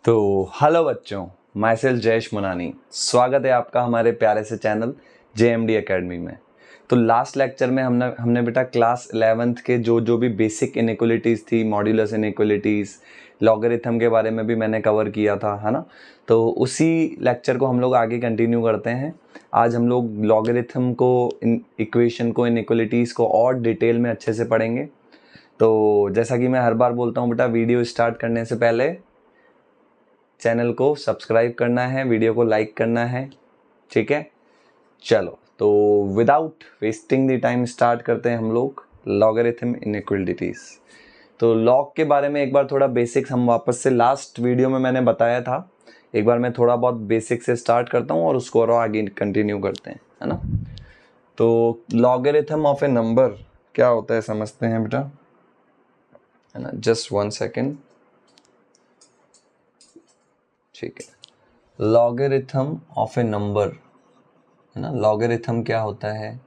तो हेलो बच्चों, my self Jayesh Munani, स्वागत है आपका हमारे प्यारे से चैनल JMD एकेडमी में। तो लास्ट लेक्चर में हमने बेटा क्लास 11th के जो भी बेसिक इनइक्वलिटीज़ थी, मॉड्यूलस इनइक्वलिटीज़, लॉगरिथम के बारे में भी मैंने कवर किया था, है ना। तो उसी लेक्चर को हम लोग आगे कंटिन्यू करते हैं। आज हम लोग लॉगरिथम को, इक्वेशन को, इनइक्वलिटीज़ को और डिटेल में अच्छे से पढ़ेंगे। तो जैसा कि मैं हर बार बोलता हूँ बेटा, वीडियो स्टार्ट करने से पहले चैनल को सब्सक्राइब करना है, वीडियो को लाइक करना है, ठीक है। चलो, तो without wasting the time start करते हैं हम लोग लॉगरिथम इनइक्वलिटीज। तो लॉग के बारे में एक बार थोड़ा बेसिक्स हम वापस से लास्ट वीडियो में मैंने बताया था, एक बार मैं थोड़ा बहुत बेसिक से स्टार्ट करता हूँ और उसको और आगे कंटिन्यू करते हैं, है ना। तो लॉगरिथम ऑफ ए नंबर क्या होता है समझते हैं बेटा, है ना। जस्ट 1 सेकेंड, ठीक है। लॉगरिथम ऑफ ए नंबर, है ना। लॉगरिथम क्या होता है,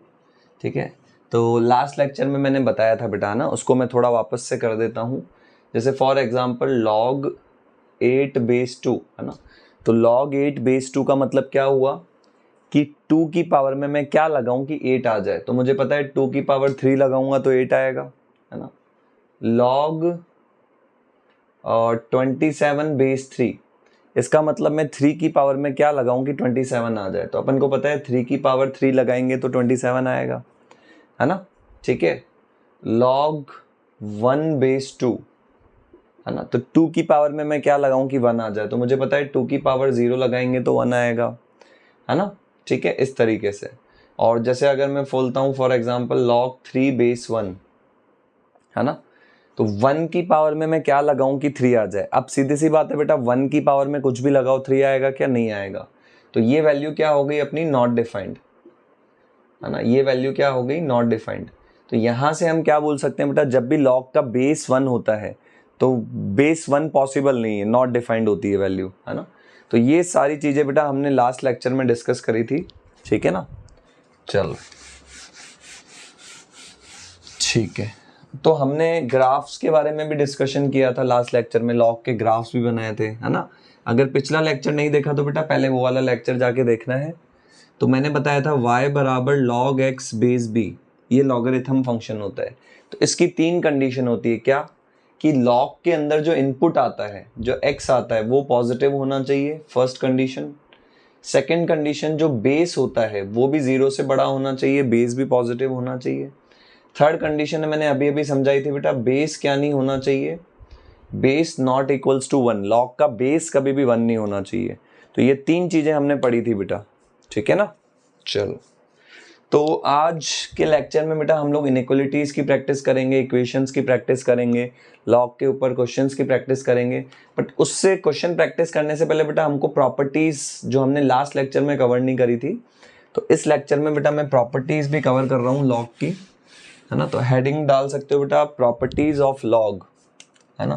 ठीक है। तो लास्ट लेक्चर में मैंने बताया था बेटा, ना, उसको मैं थोड़ा वापस से कर देता हूँ। जैसे फॉर एग्जांपल log 8/2, है ना। तो log 8/2 का मतलब क्या हुआ कि 2 की पावर में मैं क्या लगाऊं कि 8 आ जाए। तो मुझे पता है 2 की पावर 3 लगाऊंगा तो 8 आएगा, है ना। log 27/3, इसका मतलब मैं 3 की पावर में क्या लगाऊं कि 27 आ जाए। तो अपन को पता है 3 की पावर 3 लगाएंगे तो 27 आएगा, है ना, ठीक है। log 1/2, है ना। तो 2 की पावर में मैं क्या लगाऊं कि 1 आ जाए। तो मुझे पता है 2 की पावर 0 लगाएंगे तो 1 आएगा, है ना, ठीक है, इस तरीके से। और जैसे अगर मैं बोलता हूं फॉर एग्जाम्पल log 3/1, है ना। तो 1 की पावर में मैं क्या लगाऊं कि 3 आ जाए। अब सीधी सी बात है बेटा, 1 की पावर में कुछ भी लगाओ 3 आएगा क्या, नहीं आएगा। तो ये वैल्यू क्या हो गई अपनी, नॉट डिफाइंड, है ना। ये वैल्यू क्या हो गई, नॉट डिफाइंड। तो यहां से हम क्या बोल सकते हैं बेटा, जब भी लॉग का बेस 1 होता है तो बेस 1 पॉसिबल नहीं है, नॉट डिफाइंड होती है वैल्यू, है ना। तो ये सारी चीजें बेटा हमने लास्ट लेक्चर में डिस्कस करी थी, ठीक है ना। चलो, ठीक है। तो हमने ग्राफ्स के बारे में भी डिस्कशन किया था लास्ट लेक्चर में, लॉग के ग्राफ्स भी बनाए थे, है ना। अगर पिछला लेक्चर नहीं देखा तो बेटा पहले वो वाला लेक्चर जाके देखना है। तो मैंने बताया था y बराबर log x/b, ये लॉगरिथम फंक्शन होता है। तो इसकी 3 कंडीशन होती है, क्या कि log के अंदर जो इनपुट आता है, जो x आता है, वो पॉजिटिव होना चाहिए, फर्स्ट कंडीशन। सेकंड कंडीशन, जो बेस होता है वो भी 0 से बड़ा होना चाहिए, बेस भी पॉजिटिव होना चाहिए। थर्ड कंडीशन मैंने अभी अभी समझाई थी बेटा, बेस क्या नहीं होना चाहिए, base not equals to 1, log का बेस कभी भी 1 नहीं होना चाहिए। तो ये 3 चीजें हमने पढ़ी थी बेटा, ठीक है ना। चलो, तो आज के लेक्चर में बेटा हम लोग इनइक्वलिटीज की प्रैक्टिस करेंगे, इक्वेशंस की प्रैक्टिस करेंगे, लॉग के ऊपर क्वेश्चंस की प्रैक्टिस करेंगे। बट उससे क्वेश्चन प्रैक्टिस करने से पहले बेटा हमको प्रॉपर्टीज जो हमने लास्ट लेक्चर में कवर नहीं करी थी, तो इस लेक्चर में बेटा मैं प्रॉपर्टीज भी कवर कर रहा हूँ लॉग की, है ना। तो हेडिंग डाल सकते हो बेटा, प्रॉपर्टीज ऑफ लॉग, है ना,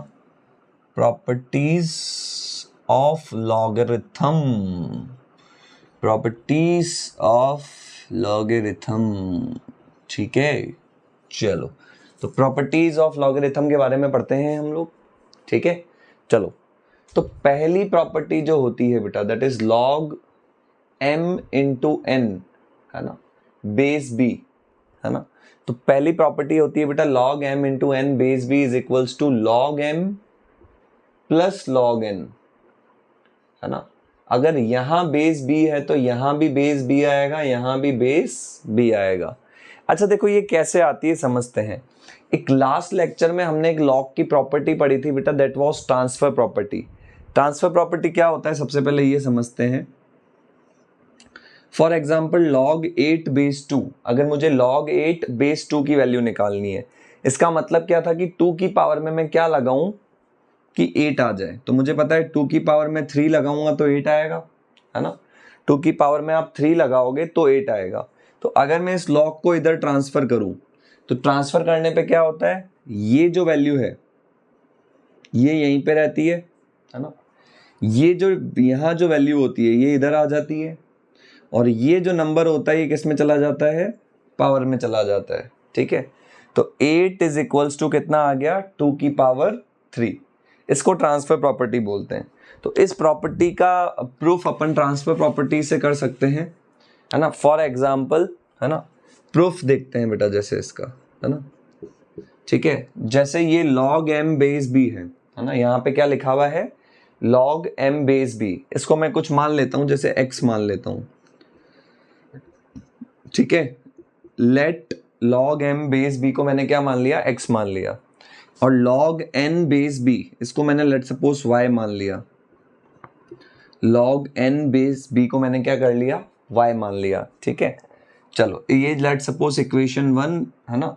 properties of logarithm, properties of logarithm, ठीक है। चलो, तो प्रॉपर्टीज ऑफ लॉगरिथम के बारे में पढ़ते हैं हम लोग, ठीक है। चलो, तो पहली प्रॉपर्टी जो होती है बेटा, that is log m into n, है ना, बेस b, है ना। तो पहली प्रॉपर्टी होती है बेटा log m into n base b is equals to log m plus log n, है ना। अगर यहां बेस b है तो यहां भी बेस b आएगा, यहां भी बेस b आएगा। अच्छा देखो ये कैसे आती है समझते हैं। एक लास्ट लेक्चर में हमने एक लॉग की प्रॉपर्टी पढ़ी थी बेटा, that was transfer property. Transfer property क्या होता है सबसे पहले ये समझते हैं। फॉर एग्जाम्पल log 8/2, अगर मुझे log 8/2 की वैल्यू निकालनी है, इसका मतलब क्या था कि 2 की पावर में मैं क्या लगाऊं कि 8 आ जाए। तो मुझे पता है 2 की पावर में 3 लगाऊंगा तो 8 आएगा, है ना। 2 की पावर में आप 3 लगाओगे तो 8 आएगा। तो अगर मैं इस log को इधर ट्रांसफर करूं, तो ट्रांसफर करने पे क्या होता है, ये जो वैल्यू है ये यहीं पे रहती है ना। ये जो यहाँ जो वैल्यू होती है ये इधर आ जाती है, और ये जो नंबर होता है ये किस में चला जाता है, पावर में चला जाता है, ठीक है। तो 8 इज इक्वल्स टू कितना आ गया, 2 की पावर 3। इसको ट्रांसफर प्रॉपर्टी बोलते हैं। तो इस प्रॉपर्टी का प्रूफ अपन ट्रांसफर प्रॉपर्टी से कर सकते हैं, है ना। फॉर एग्जाम्पल, है ना, प्रूफ देखते हैं बेटा, जैसे इसका, है ना, ठीक है। जैसे ये log m बेस b है ना, यहाँ पे क्या लिखा हुआ है, log m बेस b। इसको मैं कुछ मान लेता हूं, जैसे x मान लेता हूं, ठीक है। लेट log m बेस b को मैंने क्या मान लिया, x मान लिया, और log n बेस b इसको मैंने लेट सपोज y मान लिया। log n बेस b को मैंने क्या कर लिया, y मान लिया, ठीक है। चलो ये लेट सपोज इक्वेशन 1 है ना।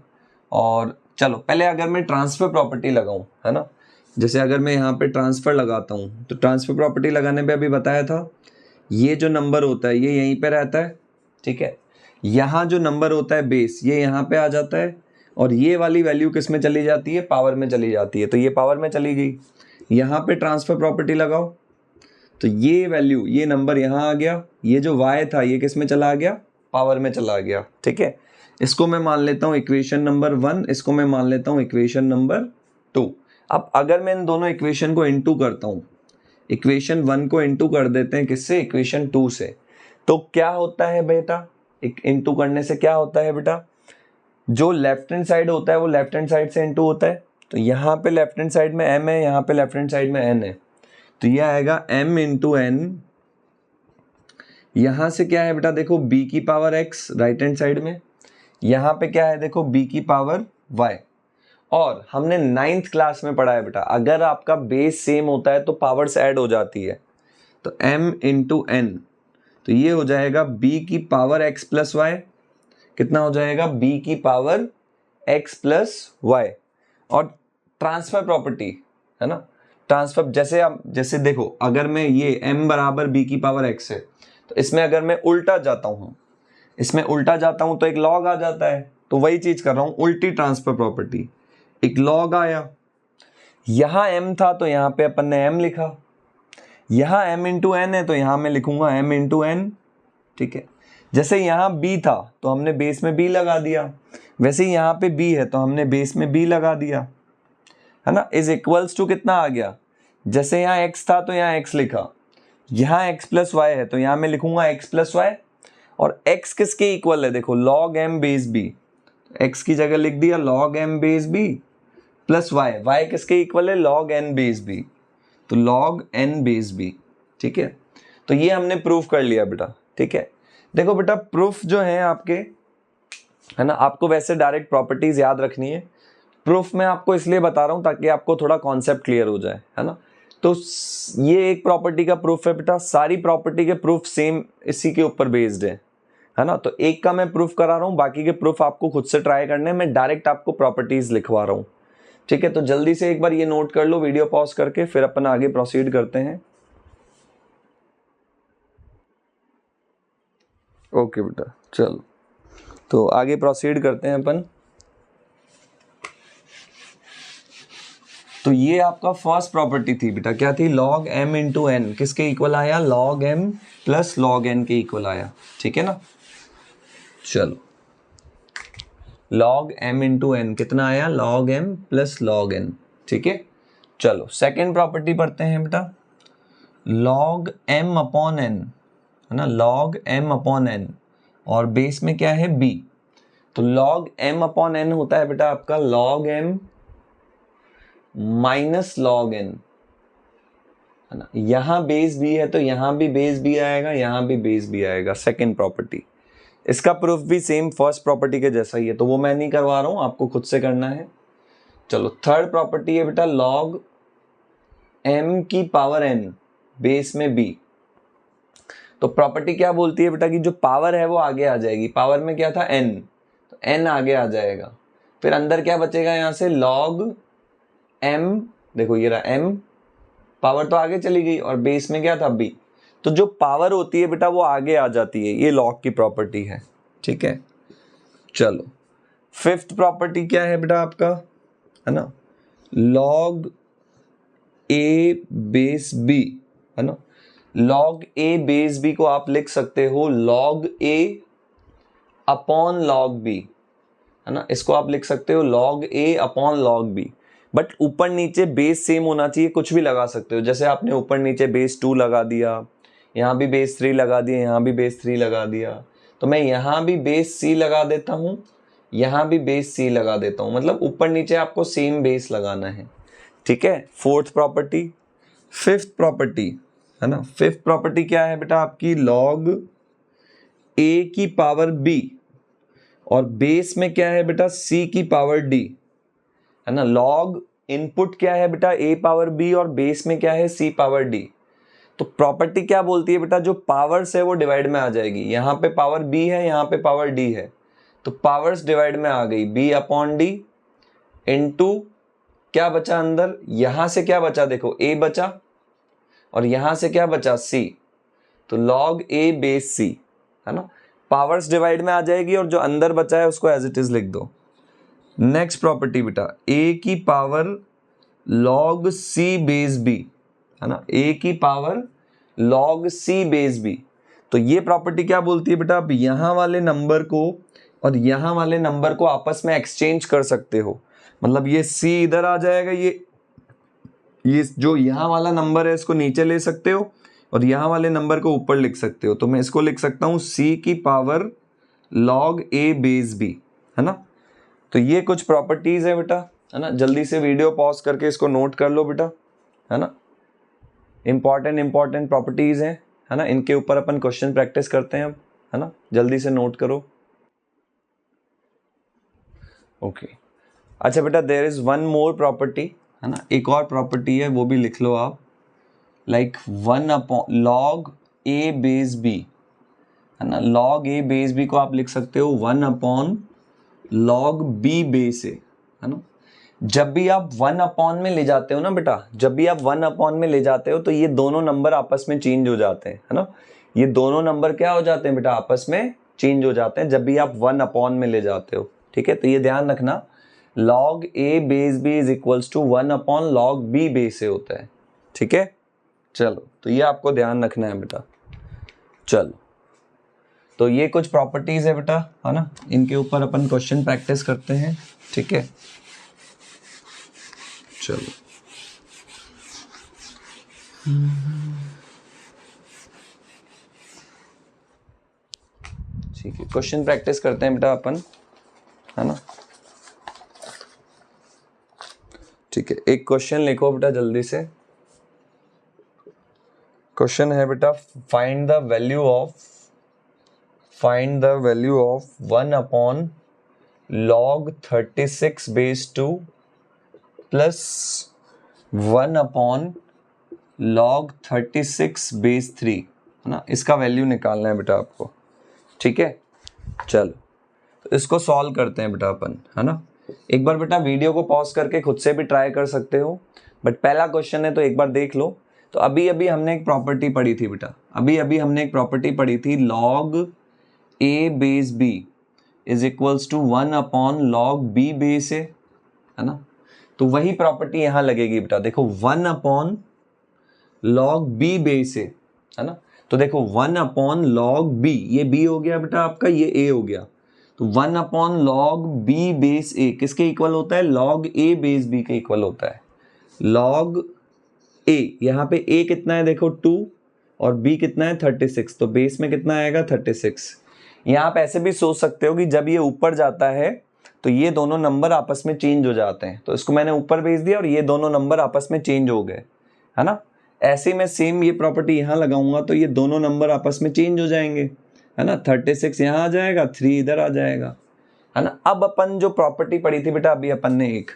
और चलो पहले अगर मैं ट्रांसफर प्रॉपर्टी लगाऊं, है ना, जैसे अगर मैं यहाँ पे ट्रांसफर लगाता हूं, तो ट्रांसफर प्रॉपर्टी लगाने पे अभी बताया था, ये जो नंबर होता है ये यहीं पे रहता है, ठीक है। यहाँ जो नंबर होता है बेस, ये यहाँ पे आ जाता है, और ये वाली वैल्यू किस में चली जाती है, पावर में चली जाती है। तो ये पावर में चली गई, यहाँ पे ट्रांसफर प्रॉपर्टी लगाओ, तो ये वैल्यू, ये नंबर यहाँ आ गया, ये जो y था ये किस में चला गया, पावर में चला गया, ठीक है। इसको मैं मान लेता हूँ इक्वेशन नंबर 1, इसको मैं मान लेता हूँ इक्वेशन नंबर 2। अब अगर मैं इन दोनों इक्वेशन को इनटू करता हूँ, इक्वेशन 1 को इनटू कर देते हैं किससे, इक्वेशन 2 से, तो क्या होता है बेटा, इनटू करने से क्या होता है बेटा, जो लेफ्ट हैंड साइड होता है वो लेफ्ट हैंड साइड से इनटू होता है। तो यहाँ पे लेफ्ट हैंड साइड में m है, यहाँ पे लेफ्ट हैंड साइड में n है, तो यह आएगा m इंटू n। यहां से क्या है बेटा, देखो b की power x right hand side में, यहाँ पे क्या है देखो b की पावर y। और हमने 9th क्लास में पढ़ा है बेटा, अगर आपका बेस सेम होता है तो पावर्स ऐड हो जाती है, तो m इंटू n, तो ये हो जाएगा b की पावर x प्लस वाई, कितना हो जाएगा, b की पावर x प्लस वाई। और ट्रांसफर प्रॉपर्टी, है ना, ट्रांसफर जैसे आप, जैसे देखो अगर मैं ये m बराबर b की पावर x है, तो इसमें अगर मैं उल्टा जाता हूँ, इसमें उल्टा जाता हूं तो एक लॉग आ जाता है, तो वही चीज कर रहा हूं, उल्टी ट्रांसफर प्रॉपर्टी, एक लॉग आया, यहां m था तो यहां पे अपन ने m लिखा, यहां m इंटू n है तो यहां मैं लिखूंगा m इंटू n, ठीक है। जैसे यहां b था तो हमने बेस में b लगा दिया, वैसे ही यहां पे b है तो हमने बेस में b लगा दिया, है ना। इज इक्वल्स टू कितना आ गया, जैसे यहाँ x था तो यहाँ x लिखा, यहाँ x प्लस y है तो यहाँ मैं लिखूंगा x प्लस y, और x किसके इक्वल है, देखो log m बेस b, x की जगह लिख दिया log m बेस b प्लस y किसके इक्वल है, log n बेस b, तो log n बेस b, ठीक है। तो ये हमने प्रूफ कर लिया बेटा, ठीक है। देखो बेटा प्रूफ जो है आपके, है ना, आपको वैसे डायरेक्ट प्रॉपर्टीज याद रखनी है, प्रूफ मैं आपको इसलिए बता रहा हूं ताकि आपको थोड़ा कॉन्सेप्ट क्लियर हो जाए, है ना। तो ये एक प्रॉपर्टी का प्रूफ है बेटा, सारी प्रॉपर्टी के प्रूफ सेम इसी के ऊपर बेस्ड है ना। तो एक का मैं प्रूफ करा रहा हूं, बाकी के प्रूफ आपको खुद से ट्राई करने हैं, मैं डायरेक्ट आपको प्रॉपर्टीज लिखवा रहा हूं, ठीक है। तो जल्दी से एक बार ये नोट कर लो वीडियो पॉज करके, फिर अपन आगे प्रोसीड करते हैं। ओके बेटा चलो, तो आगे प्रोसीड करते हैं अपन। तो ये आपका फर्स्ट प्रॉपर्टी थी बेटा, क्या थी, log m इंटू एन किसके इक्वल आया, log m plus log n के इक्वल आया, ठीक है ना। चलो log m इंटू एन कितना आया, log m plus log n, ठीक है। चलो सेकेंड प्रॉपर्टी पढ़ते हैं बेटा, log m अपॉन n, है ना, log m अपॉन n, और बेस में क्या है b, तो log m अपॉन n होता है बेटा आपका log m minus log n, है ना। यहां बेस b है तो यहां भी बेस b आएगा, यहां भी बेस b आएगा, सेकेंड प्रॉपर्टी। इसका प्रूफ भी सेम फर्स्ट प्रॉपर्टी के जैसा ही है, तो वो मैं नहीं करवा रहा हूं, आपको खुद से करना है। चलो थर्ड प्रॉपर्टी है बेटा, log m की पावर n बेस में b। तो प्रॉपर्टी क्या बोलती है बेटा कि जो पावर है वो आगे आ जाएगी, पावर में क्या था n, तो n आगे आ जाएगा, फिर अंदर क्या बचेगा, यहां से log m, देखो ये रहा m, पावर तो आगे चली गई, और बेस में क्या था b, तो जो पावर होती है बेटा वो आगे आ जाती है, ये लॉग की प्रॉपर्टी है, ठीक है। चलो फिफ्थ प्रॉपर्टी क्या है बेटा आपका, है ना, log a बेस b, है ना। log a बेस b को आप लिख सकते हो log a upon log b, है ना, इसको आप लिख सकते हो log a upon log b। But ऊपर नीचे बेस सेम होना चाहिए, कुछ भी लगा सकते हो। जैसे आपने ऊपर नीचे बेस 2 लगा दिया, यहाँ भी बेस 3 लगा दिया, यहाँ भी बेस 3 लगा दिया, तो मैं यहाँ भी बेस C लगा देता हूँ, यहाँ भी बेस C लगा देता हूँ, मतलब ऊपर नीचे आपको सेम बेस लगाना है, ठीक है। Fourth property. फिफ्थ प्रॉपर्टी है ना, फिफ्थ प्रॉपर्टी क्या है बेटा आपकी, लॉग A की पावर B और बेस में क्या है बेटा C की पावर D, है ना। लॉग इनपुट क्या है बेटा A पावर B और बेस में क्या है C पावर D। तो प्रॉपर्टी क्या बोलती है बेटा, जो पावर्स है वो डिवाइड में आ जाएगी। यहाँ पे पावर B है, यहाँ पे पावर D है, तो पावर्स डिवाइड में आ गई, B अपॉन D इनटू क्या बचा अंदर, यहां से क्या बचा देखो A बचा और यहां से क्या बचा C, तो log A बेस C, है ना। पावर्स डिवाइड में आ जाएगी और जो अंदर बचा है उसको एज इट इज लिख दो। नेक्स्ट प्रॉपर्टी बेटा, A की power log C base B, है ना, A की power log C base B। तो ये प्रॉपर्टी क्या बोलती है बेटा, आप यहां वाले नंबर को और यहां वाले नंबर को आपस में एक्सचेंज कर सकते हो। मतलब ये C इधर आ जाएगा, ये जो यहां वाला नंबर है इसको नीचे ले सकते हो और यहां वाले नंबर को ऊपर लिख सकते हो। तो मैं इसको लिख सकता हूं C की power log A base B, है ना। तो ये कुछ प्रॉपर्टीज है बेटा, है ना। जल्दी से वीडियो पॉज करके इसको नोट कर लो बेटा, है ना। इंपॉर्टेंट प्रॉपर्टीज हैं, है ना, इनके ऊपर अपन क्वेश्चन प्रैक्टिस करते हैं अब, है ना। जल्दी से नोट करो। ओके अच्छा बेटा, there is one more property, है ना, एक और प्रॉपर्टी है, वो भी लिख लो आप। Like 1 upon log A base B, है ना। log A बेस B को आप लिख सकते हो 1 upon log B base A, है ना। जब भी आप 1 अपॉन में ले जाते हो ना बेटा, जब भी आप 1 अपॉन में ले जाते हो तो ये दोनों नंबर आपस में चेंज हो जाते हैं, है ना। ये दोनों नंबर क्या हो जाते हैं बेटा, आपस में चेंज हो जाते हैं जब भी आप 1 अपॉन में ले जाते हो, ठीक है। तो ये ध्यान रखना, log A base B is equals to 1 upon log B base A होता है, ठीक है। चलो, तो ये आपको ध्यान रखना है बेटा। चलो, तो ये कुछ प्रॉपर्टीज है बेटा, है ना, इनके ऊपर अपन क्वेश्चन प्रैक्टिस करते हैं, ठीक है। चलो, ठीक है, क्वेश्चन प्रैक्टिस करते हैं बेटा अपन, है ना। ठीक है, एक क्वेश्चन लिखो बेटा जल्दी से। क्वेश्चन है बेटा, find the value of 1 upon log 36 base 2 plus 1 upon log 36 base 3, है ना। इसका वैल्यू निकालना है बेटा आपको, ठीक है। चलो, तो इसको सॉल्व करते हैं बेटा अपन, है ना। एक बार बेटा वीडियो को पॉज करके खुद से भी ट्राई कर सकते हो, बट पहला क्वेश्चन है तो एक बार देख लो। तो अभी हमने एक प्रॉपर्टी पढ़ी थी बेटा, अभी हमने एक प्रॉपर्टी पढ़ी थी, log A base B is equals to 1 upon log B base A, है ना। तो वही प्रॉपर्टी यहां लगेगी बेटा, देखो 1 upon log B base A, है ना। तो देखो 1 अपॉन log B, ये B हो गया बेटा आपका, ये A हो गया। तो 1 upon log B base A किसके इक्वल होता है, log A बेस B के इक्वल होता है। log A, यहाँ पे A कितना है देखो 2 और B कितना है 36, तो बेस में कितना आएगा 36। यहाँ आप ऐसे भी सोच सकते हो कि जब ये ऊपर जाता है तो ये दोनों नंबर आपस में चेंज हो जाते हैं, तो इसको मैंने ऊपर भेज दिया और ये दोनों नंबर आपस में चेंज हो गए, है ना। ऐसे मैं सेम ये प्रॉपर्टी यहाँ लगाऊंगा तो ये दोनों नंबर आपस में चेंज हो जाएंगे, है ना। 36 यहाँ आ जाएगा, 3 इधर आ जाएगा, है ना। अब अपन जो प्रॉपर्टी पढ़ी थी बेटा अभी अपन ने एक,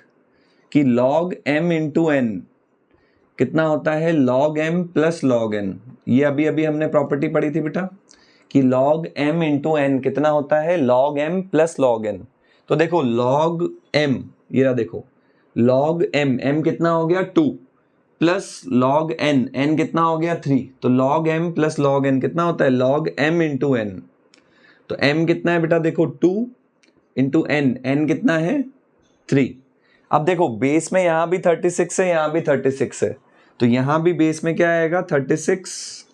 कि log m इंटू n कितना होता है, log m plus log n। ये अभी हमने प्रॉपर्टी पढ़ी थी बेटा कि log m इंटू n कितना होता है, log m plus log n। तो देखो log m, ये रहा देखो log m कितना हो गया 2 प्लस log n कितना हो गया 3, तो log m plus log n कितना होता है, log m इंटू n। तो m कितना है बेटा देखो 2 इंटू n कितना है 3। अब देखो बेस में यहां भी 36 है, यहां भी 36 है, तो यहां भी बेस में क्या आएगा 36,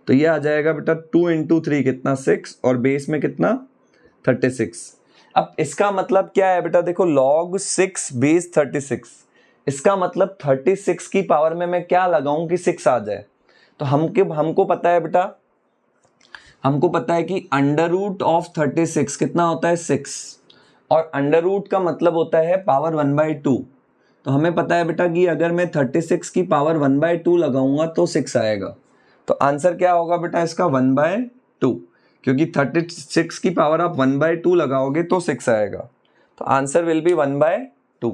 तो ये आ जाएगा बेटा 2 इंटू 3 कितना 6 और बेस में कितना 36। अब इसका मतलब क्या है बेटा, देखो log 6 बेस 36, इसका मतलब 36 की पावर में मैं क्या लगाऊं कि 6 आ जाए। तो हमको पता है बेटा, हमको पता है कि अंडर रूट ऑफ 36 कितना होता है 6, और अंडर रूट का मतलब होता है पावर 1/2। तो हमें पता है बेटा कि अगर मैं 36 की पावर 1/2 लगाऊंगा तो 6 आएगा। तो आंसर क्या होगा बेटा इसका 1/2, क्योंकि 36 की पावर आप 1/2 लगाओगे तो 6 आएगा। तो answer will be 1/2।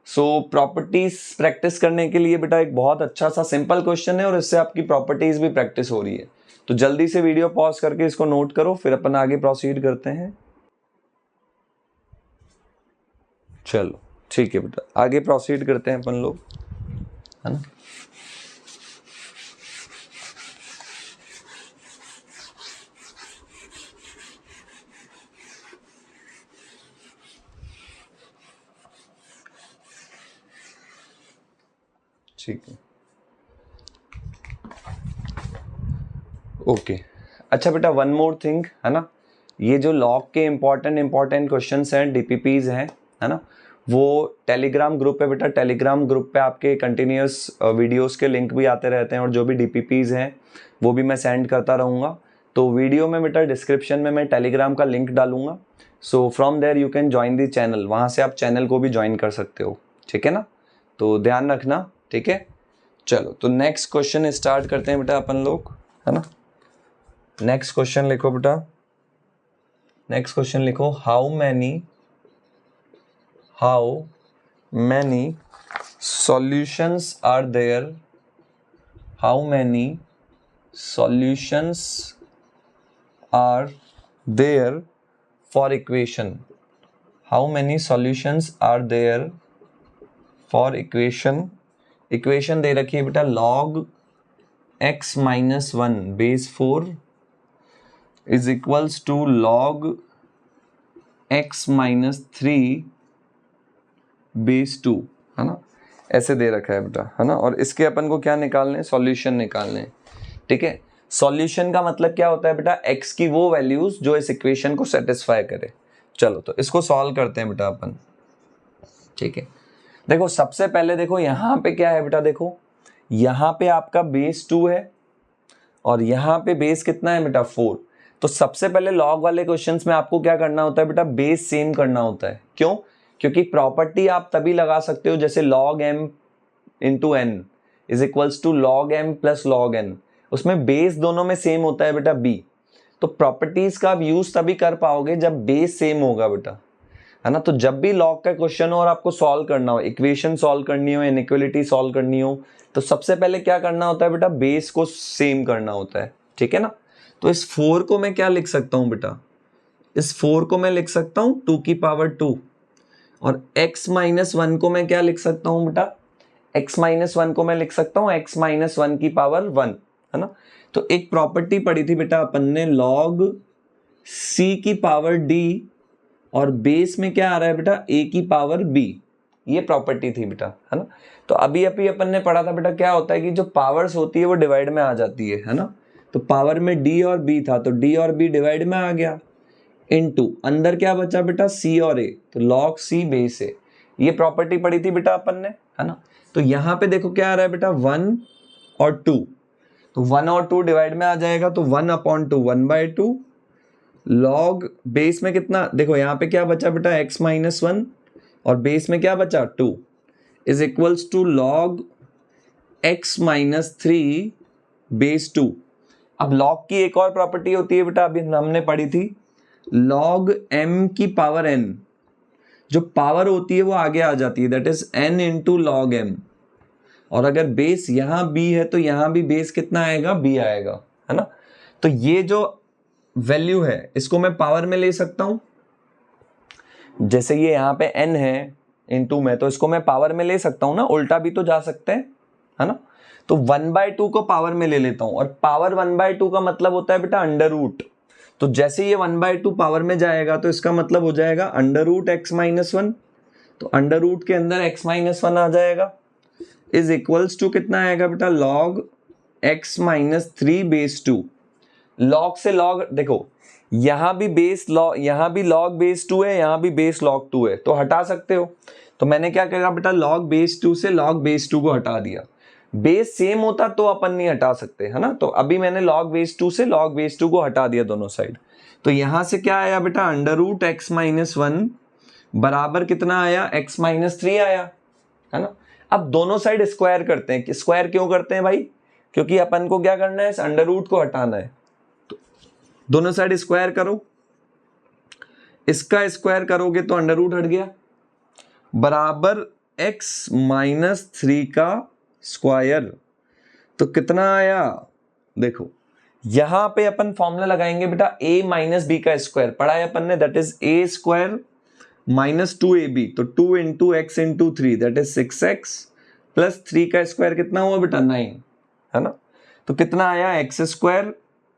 So properties practice करने के लिए बेटा एक बहुत अच्छा सा सिंपल क्वेश्चन है, और इससे आपकी प्रॉपर्टीज भी प्रैक्टिस हो रही है। तो जल्दी से वीडियो पॉज करके इसको नोट करो, फिर अपन आगे प्रोसीड करते हैं। चलो ठीक है बेटा, आगे प्रोसीड करते हैं अपन लोग, है ना। ठीक है, ओके। अच्छा बेटा, वन मोर थिंग, है ना, ये जो लॉग के इंपॉर्टेंट क्वेश्चंस हैं, डीपीपीज हैं, है ना, वो टेलीग्राम ग्रुप है बेटा। टेलीग्राम ग्रुप पे आपके कंटिन्यूस वीडियोस के लिंक भी आते रहते हैं, और जो भी डीपीपीज हैं वो भी मैं सेंड करता रहूँगा। तो वीडियो में बेटा डिस्क्रिप्शन में मैं टेलीग्राम का लिंक डालूंगा। So from there you can join the channel, वहाँ से आप चैनल को भी ज्वाइन कर सकते हो, ठीक है ना। तो ध्यान रखना, ठीक है। चलो तो नेक्स्ट क्वेश्चन स्टार्ट करते हैं बेटा अपन लोग, है ना। नेक्स्ट क्वेश्चन लिखो बेटा, नेक्स्ट क्वेश्चन लिखो, how many solutions are there, how many solutions are there for equation, how many solutions are there for equation दे रखी है बेटा, log x minus 1 base 4 is equals to log x minus 3 base 2, है ना, ऐसे दे रखा है बेटा, है ना। और इसके अपन को क्या निकालने हैं, सॉल्यूशन निकालने हैं, ठीक है। सॉल्यूशन का मतलब क्या होता है बेटा, x की वो वैल्यूज जो इस इक्वेशन को सेटिस्फाई करे। चलो तो इसको सॉल्व करते हैं बेटा अपन, ठीक है। देखो सबसे पहले देखो यहाँ पे क्या है बेटा, देखो यहाँ पे आपका बेस 2 है, और यहाँ पे बेस कितना है बेटा 4। तो सबसे पहले लॉग वाले क्वेश्चंस में आपको क्या करना होता है बेटा, बेस सेम करना होता है। क्यों? क्योंकि प्रॉपर्टी आप तभी लगा सकते हो जैसे log m into n is equals to log m plus log n, उसमें बेस दोनों में सेम होता है बेटा b। तो प्रॉपर्टीज का आप यूज तभी कर पाओगे जब बेस सेम होगा बेटा, है ना। तो जब भी लॉग का क्वेश्चन हो और आपको सॉल्व करना हो, इक्वेशन सॉल्व करनी हो, इनइक्वालिटी सॉल्व करनी हो, तो सबसे पहले क्या करना होता है बेटा, बेस को सेम करना होता है, ठीक है ना। तो इस 4 को मैं क्या लिख सकता हूं बेटा, इस 4 को मैं लिख सकता हूं 2 की पावर 2, और x माइनस 1 को मैं क्या लिख सकता हूं बेटा, x माइनस 1 को मैं लिख सकता हूं x माइनस 1 की पावर 1, है ना। तो एक प्रॉपर्टी पढ़ी थी बेटा अपन ने, log c की पावर d, और बेस में क्या आ रहा है बेटा, a की पावर b, ये प्रॉपर्टी थी बेटा, है ना। तो अभी अपन ने पढ़ा था बेटा, क्या होता है कि जो पावर्स होती है वो डिवाइड में आ जाती है ना। तो पावर में d और b था, तो d और b डिवाइड में आ गया, इनटू अंदर क्या बचा बेटा, c और a, तो log c बेस a, ये प्रॉपर्टी पढ़ी थी बेटा अपन ने, है ना। तो यहाँ पे देखो क्या आ रहा है बेटा, 1 और 2, तो 1 और 2 डिवाइड में आ जाएगा, तो 1/2 1/2, log बेस में कितना, देखो यहाँ पे क्या बचा बेटा, x माइनस 1, और बेस में क्या बचा 2, is equals to log x minus 3 base 2। अब log की एक और प्रॉपर्टी होती है बेटा, अभी हमने पढ़ी थी, log m की पावर n, जो पावर होती है वो आगे आ जाती है, that is n into log m। और अगर बेस यहां b है तो यहां भी बेस कितना आएगा, b आएगा, है ना। तो ये जो वैल्यू है इसको मैं पावर में ले सकता हूं, जैसे ये यहां पे n है इंटू में, तो इसको मैं पावर में ले सकता हूं ना, उल्टा भी तो जा सकते हैं, है ना। तो 1/2 को पावर में ले लेता हूं, और पावर 1/2 का मतलब होता है बेटा अंडर रूट। तो जैसे ये 1/2 पावर में जाएगा तो इसका मतलब हो जाएगा अंडर रूट एक्स माइनस 1, तो अंडर रूट के अंदर x माइनस 1 आ जाएगा, इज इक्वल्स टू कितना आएगा बेटा, log x minus 3 base 2। log से log, देखो यहां भी बेस लॉग, यहां भी log बेस 2 है, यहां भी बेस log 2 है, तो हटा सकते हो। तो मैंने क्या करा बेटा, log बेस 2 से log बेस 2 को हटा दिया। बेस सेम होता तो अपन नहीं हटा सकते, है ना। तो अभी मैंने log बेस 2 से log बेस 2 को हटा दिया दोनों साइड। तो यहां से क्या आया बेटा, अंडर रूट एक्स माइनस 1 बराबर कितना आया, x माइनस 3 आया, है ना। अब दोनों साइड स्क्वायर करते हैं। स्क्वायर क्यों करते हैं भाई, क्योंकि अपन को क्या करना है, इस अंडर रूट को हटाना है। तो दोनों साइड स्क्वायर करो, इसका स्क्वायर करोगे तो अंडर रूट हट गया, बराबर x माइनस 3 का स्क्वायर। तो कितना आया, देखो यहां पे अपन फॉर्मूला लगाएंगे बेटा a माइनस बी का स्क्वायर, पढ़ा है अपन ने, that is a square minus 2ab, तो 2 into x into 3 that is 6x plus 3 का स्क्वायर कितना हुआ बेटा 9, है ना। तो कितना आया एक्स स्क्वायर,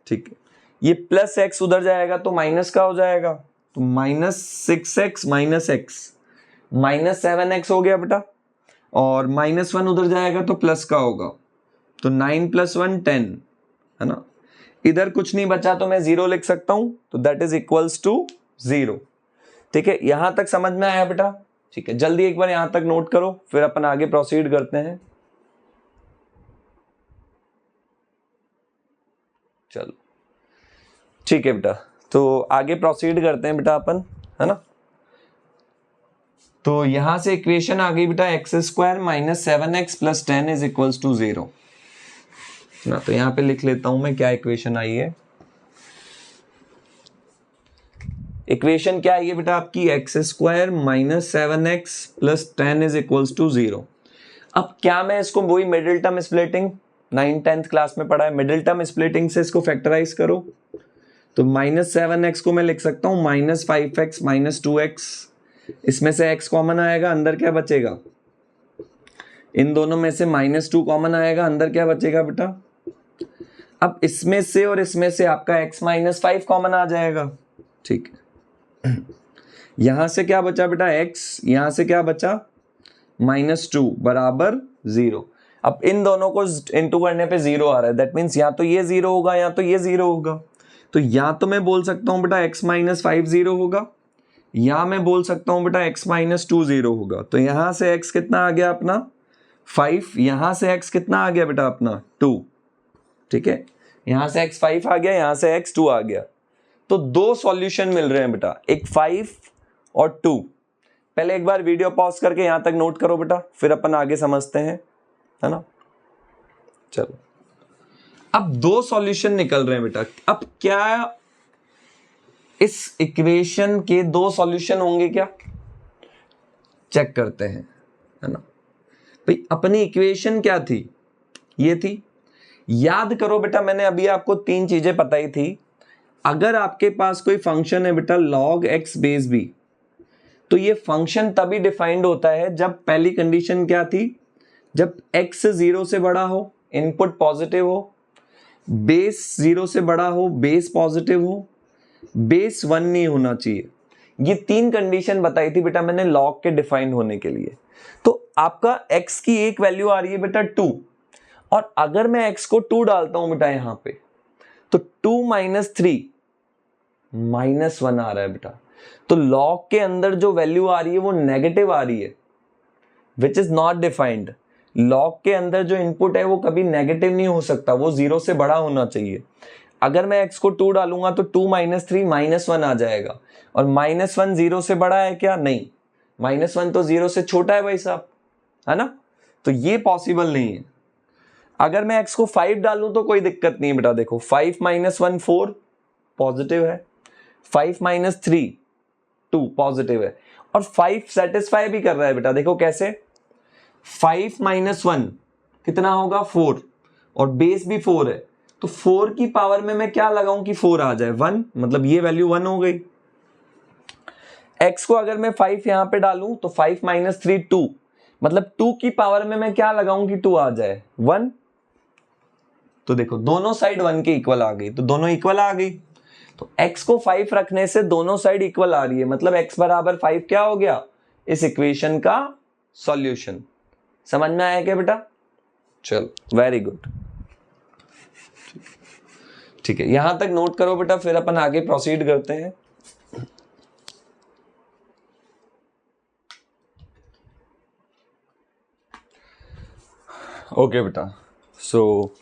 ठीक है। ये प्लस एक्स उधर जाएगा तो माइनस का हो जाएगा, तो minus 6x minus x, minus 7x हो गया बेटा, और माइनस 1 उधर जाएगा तो प्लस का होगा, तो 9 प्लस 1 10, है ना। इधर कुछ नहीं बचा तो मैं 0 लिख सकता हूं, तो दैट इज इक्वल्स टू 0। ठीक है, यहां तक समझ में आया बेटा, ठीक है। जल्दी एक बार यहां तक नोट करो, फिर अपन आगे प्रोसीड करते हैं। चलो ठीक है बेटा, तो आगे प्रोसीड करते हैं बेटा अपन, है ना। तो यहां से इक्वेशन आ गई बेटा एक्स स्क्वायर माइनस 7x प्लस 10 इज इक्वल्स टू 0 ना। तो यहां पे लिख लेता हूं मैं क्या इक्वेशन आई है। इक्वेशन क्या आई है बेटा आपकी, एक्स स्क्वायर माइनस 7x प्लस 10 इज इक्वल्स टू 0। अब क्या मैं इसको वही middle term splitting 9th-10th class में पढ़ा है, मिडिल टर्म स्प्लिटिंग से इसको फैक्टराइज करो। तो माइनस 7x को मैं लिख सकता हूं माइनस 5x माइनस 2x, इसमें से x कॉमन आएगा, अंदर क्या बचेगा, इन दोनों में से माइनस 2 कॉमन आएगा, अंदर क्या बचेगा बेटा। अब इसमें से और इसमें से आपका x माइनस 5 कॉमन आ जाएगा, ठीक है। यहां से क्या बचा बेटा x, यहां से क्या बचा माइनस 2 बराबर 0। अब इन दोनों को इंटू करने पे 0 आ रहा है, दैट मीन्स या तो ये 0 होगा या तो ये 0 होगा। तो या तो मैं बोल सकता हूं बेटा x माइनस 5 0 होगा, या मैं बोल सकता हूं बेटा x माइनस 2 0 होगा। तो यहां से x कितना आ गया अपना 5, यहां से x कितना आ गया बेटा अपना 2, ठीक है। यहां से x 5 आ गया, यहां से x 2 आ गया। तो दो सॉल्यूशन मिल रहे हैं बेटा, एक 5 और 2। पहले एक बार वीडियो पॉज करके यहां तक नोट करो बेटा, फिर अपन आगे समझते हैं, है ना। चलो अब दो सॉल्यूशन निकल रहे हैं बेटा। अब क्या इस इक्वेशन के दो सॉल्यूशन होंगे क्या, चेक करते हैं, है ना। भाई अपनी इक्वेशन क्या थी, ये थी। याद करो बेटा, मैंने अभी आपको तीन चीजें बताई थी। अगर आपके पास कोई फंक्शन है बेटा log x बेस b, तो ये फंक्शन तभी डिफाइंड होता है जब पहली कंडीशन क्या थी, जब x 0 से बड़ा हो, इनपुट पॉजिटिव हो, बेस 0 से बड़ा हो, बेस पॉजिटिव हो, बेस 1 नहीं होना चाहिए। ये तीन कंडीशन बताई थी बेटा मैंने log के डिफाइंड होने के लिए। तो आपका x की एक वैल्यू आ रही है बेटा 2, और अगर मैं x को 2 डालता हूं बेटा यहां पे, तो 2 माइनस 3 माइनस 1 आ रहा है बेटा। तो log के अंदर जो वैल्यू आ रही है वो नेगेटिव आ रही है, which is not defined. log के अंदर जो इनपुट है वो कभी नेगेटिव नहीं हो सकता, वो 0 से बड़ा होना चाहिए। अगर मैं x को 2 डालूंगा तो 2 माइनस 3 माइनस 1 आ जाएगा, और माइनस 1 0 से बड़ा है क्या, नहीं, माइनस 1 तो 0 से छोटा है भाई साहब, है ना। तो ये पॉसिबल नहीं है। अगर मैं x को 5 डालूं तो कोई दिक्कत नहीं है बेटा, देखो 5 माइनस 1 4 पॉजिटिव है, 5 माइनस 3 2 पॉजिटिव है, और 5 सेटिस्फाई भी कर रहा है बेटा। देखो कैसे, 5 माइनस 1 कितना होगा 4, और बेस भी 4 है, तो 4 की पावर में मैं क्या लगाऊं कि 4 आ जाए 1, मतलब ये वैल्यू 1 हो गई। x को अगर मैं 5 यहां पे डालूं तो 5 माइनस 3 2, मतलब 2 की पावर में मैं क्या लगाऊं कि 2 आ जाए 1। तो देखो दोनों साइड 1 के इक्वल आ गई, तो दोनों इक्वल आ गई। तो x को 5 रखने से दोनों साइड इक्वल आ रही है, मतलब x बराबर 5 क्या हो गया, इस इक्वेशन का सॉल्यूशन। समझ में आया क्या बेटा, चलो वेरी गुड, ठीक है। यहां तक नोट करो बेटा, फिर अपन आगे प्रोसीड करते हैं। ओके बेटा, सो